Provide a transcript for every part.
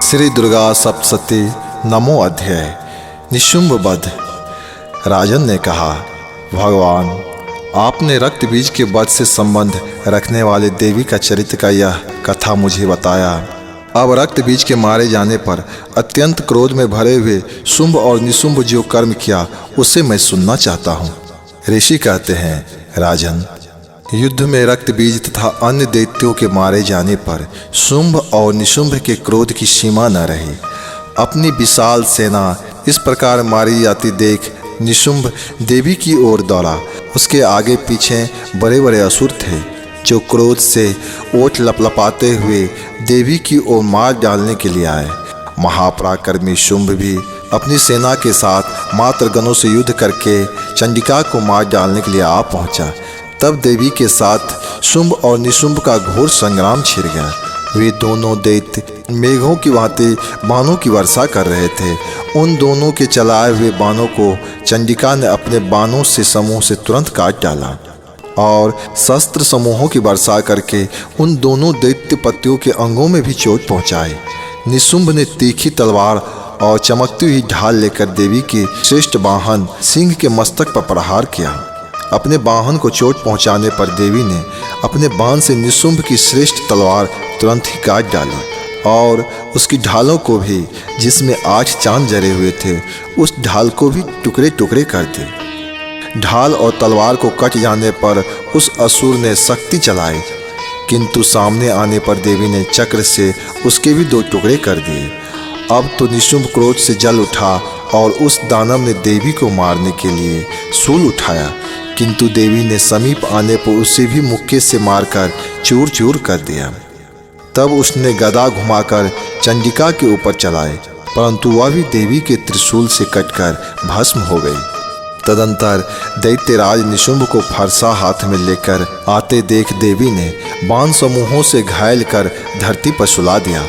श्री दुर्गा सप्तशती नमो अध्याय। निशुंभ वध। राजन ने कहा, भगवान, आपने रक्त बीज के वध से संबंध रखने वाले देवी का चरित्र का यह कथा मुझे बताया। अब रक्त बीज के मारे जाने पर अत्यंत क्रोध में भरे हुए शुंभ और निशुंभ जो कर्म किया उसे मैं सुनना चाहता हूँ। ऋषि कहते हैं, राजन, युद्ध में रक्त बीज तथा अन्य दैत्यों के मारे जाने पर शुंभ और निशुंभ के क्रोध की सीमा न रही। अपनी विशाल सेना इस प्रकार मारी जाती देख निशुंभ देवी की ओर दौड़ा। उसके आगे पीछे बड़े बड़े असुर थे जो क्रोध से ओठ लपलपाते हुए देवी की ओर मार डालने के लिए आए। महापराक्रमी शुंभ भी अपनी सेना के साथ मात्र गणों से युद्ध करके चंडिका को मार डालने के लिए आ पहुंचा। तब देवी के साथ शुंभ और निशुंभ का घोर संग्राम छिड़ गया। वे दोनों दैत्य मेघों की भांति बाणों की वर्षा कर रहे थे। उन दोनों के चलाए हुए बाणों को चंडिका ने अपने बाणों से समूह से तुरंत काट डाला और शस्त्र समूहों की वर्षा करके उन दोनों दैत्य पतियों के अंगों में भी चोट पहुंचाई। निशुंभ ने तीखी तलवार और चमकती हुई ढाल लेकर देवी के श्रेष्ठ वाहन सिंह के मस्तक पर प्रहार किया। अपने वाहन को चोट पहुंचाने पर देवी ने अपने बाण से निशुंभ की श्रेष्ठ तलवार तुरंत ही काट डाली और उसकी ढालों को भी, जिसमें 8 चांद जरे हुए थे, उस ढाल को भी टुकड़े टुकड़े कर दिए। ढाल और तलवार को कट जाने पर उस असुर ने शक्ति चलाई, किंतु सामने आने पर देवी ने चक्र से उसके भी 2 टुकड़े कर दिए। अब तो निशुंभ क्रोध से जल उठा और उस दानव ने देवी को मारने के लिए शूल उठाया, किंतु देवी ने समीप आने पर उसे भी मुक्के से मारकर चूर चूर कर दिया। तब उसने गदा घुमाकर चंडिका के ऊपर चलाए, परंतु वह भी देवी के त्रिशूल से कटकर भस्म हो गई। तदंतर दैत्यराज निशुंभ को फरसा हाथ में लेकर आते देख देवी ने बाण समूहों से घायल कर धरती पर सुला दिया।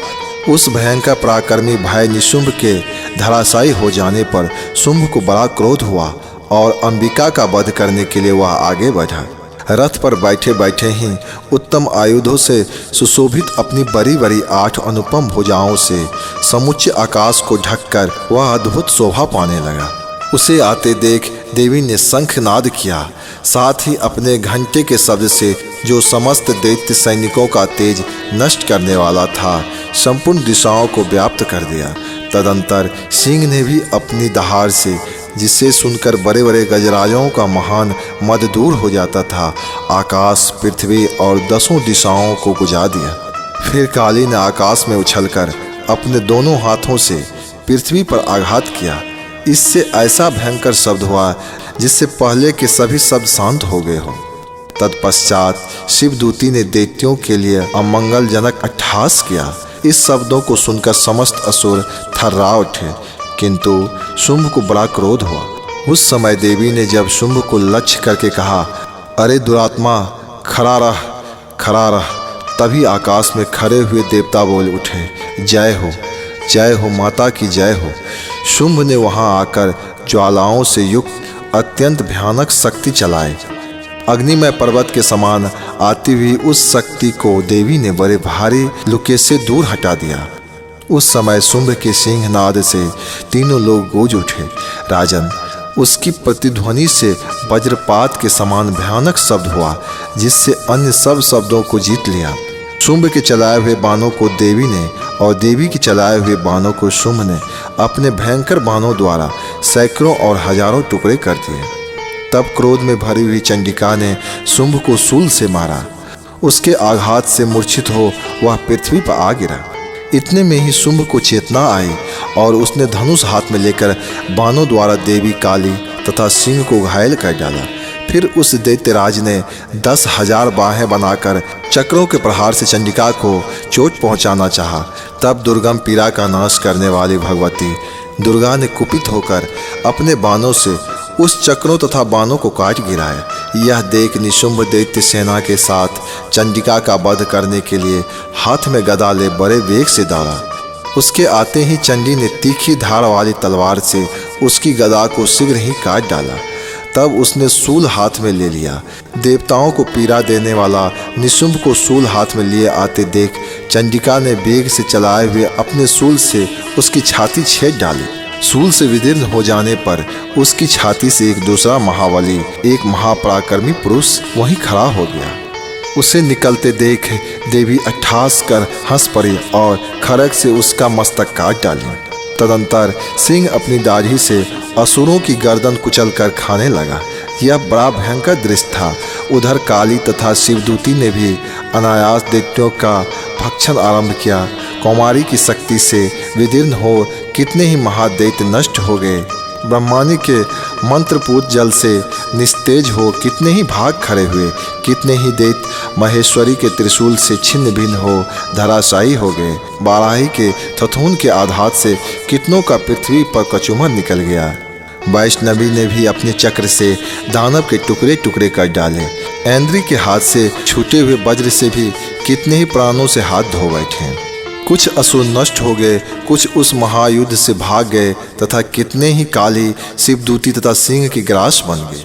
उस भयंकर पराक्रमी भाई निशुंभ के धराशायी हो जाने पर शुंभ को बड़ा क्रोध हुआ और अंबिका का वध करने के लिए वह आगे बढ़ा। रथ पर बैठे बैठे ही उत्तम आयुधों से सुशोभित अपनी बड़ी बड़ी 8 अनुपम भुजाओं से समुच्च आकाश को ढककर वह अद्भुत शोभा पाने लगा। उसे आते देख देवी ने शंखनाद किया, साथ ही अपने घंटे के शब्द से जो समस्त दैत्य सैनिकों का तेज नष्ट करने वाला था, संपूर्ण दिशाओं को व्याप्त कर दिया। तदंतर सिंह ने भी अपनी दहाड़ से, जिसे सुनकर बड़े बड़े गजराजों का महान मद दूर हो जाता था, आकाश, पृथ्वी और 10 दिशाओं को गुजा दिया। फिर काली ने आकाश में उछलकर अपने दोनों हाथों से पृथ्वी पर आघात किया। इससे ऐसा भयंकर शब्द हुआ जिससे पहले के सभी शब्द शांत हो गए हो। तत्पश्चात शिवदूती ने दैत्यों के लिए अमंगलजनक अट्टहास किया। इस शब्दों को सुनकर समस्त असुर थर्रा उठे, किंतु शुंभ को बड़ा क्रोध हुआ। उस समय देवी ने जब शुंभ को लक्ष्य करके कहा, अरे दुरात्मा, खड़ा रह, खड़ा रह, तभी आकाश में खड़े हुए देवता बोल उठे, जय हो, जय हो, माता की जय हो। शुंभ ने वहां आकर ज्वालाओं से युक्त अत्यंत भयानक शक्ति चलाई। अग्निमय पर्वत के समान आती हुई उस शक्ति को देवी ने बड़े भारी लुके से दूर हटा दिया। उस समय शुंभ के सिंहनाद से तीनों लोग गूंज उठे। राजन, उसकी प्रतिध्वनि से वज्रपात के समान भयानक शब्द हुआ, जिससे अन्य सब शब्दों को जीत लिया। शुंभ के चलाए हुए बाणों को देवी ने और देवी के चलाए हुए बाणों को शुंभ ने अपने भयंकर बाणों द्वारा सैकड़ों और हजारों टुकड़े कर दिए। तब क्रोध में भरी हुई चंडिका ने शुंभ को शूल से मारा। उसके आघात से मूर्छित हो वह पृथ्वी पर आ गिरा। इतने में ही शुंभ को चेतना आई और उसने धनुष हाथ में लेकर बाणों द्वारा देवी, काली तथा सिंह को घायल कर डाला। फिर उस दैत्यराज ने 10,000 बाहें बनाकर चक्रों के प्रहार से चंडिका को चोट पहुंचाना चाहा। तब दुर्गम पीड़ा का नाश करने वाली भगवती दुर्गा ने कुपित होकर अपने बाणों से उस चक्रों तथा बाणों को काट गिराया। यह देख निशुंभ दैत्य सेना के साथ चंडिका का वध करने के लिए हाथ में गदा ले बड़े वेग से दौड़ा। उसके आते ही चंडी ने तीखी धार वाली तलवार से उसकी गदा को शीघ्र ही काट डाला। तब उसने शूल हाथ में ले लिया। देवताओं को पीड़ा देने वाला निशुंभ को शूल हाथ में लिए आते देख चंडिका ने वेग से चलाए हुए अपने शूल से उसकी छाती छेद डाली। शूल से विदीर्ण हो जाने पर उसकी छाती से एक दूसरा महाबली, एक महापराक्रमी पुरुष वहीं खड़ा हो गया। उसे निकलते देख देवी अट्ठास कर हंस पड़ी और खड़ग से उसका मस्तक काट डाली। तदंतर सिंह अपनी दाढ़ी से असुरों की गर्दन कुचलकर खाने लगा। यह बड़ा भयंकर दृश्य था। उधर काली तथा शिवदूती ने भी अनायास दैत्यों का भक्षण आरंभ किया। कौमारी की शक्ति से विदीर्ण हो कितने ही महादैत्य नष्ट हो गए। ब्रह्मानी के मंत्रपूत जल से निस्तेज हो कितने ही भाग खड़े हुए। कितने ही दैत्य महेश्वरी के त्रिशूल से छिन्न भिन्न हो धराशायी हो गए। बाराही के थथून के आघात से कितनों का पृथ्वी पर कचूमर निकल गया। वैष्णवी ने भी अपने चक्र से दानव के टुकड़े टुकड़े कर डाले। ऐन्द्री के हाथ से छूटे हुए वज्र से भी कितने ही प्राणों से हाथ धो बैठे। कुछ असुर नष्ट हो गए, कुछ उस महायुद्ध से भाग गए तथा कितने ही काली शिवदूती तथा सिंह की ग्रास बन गए।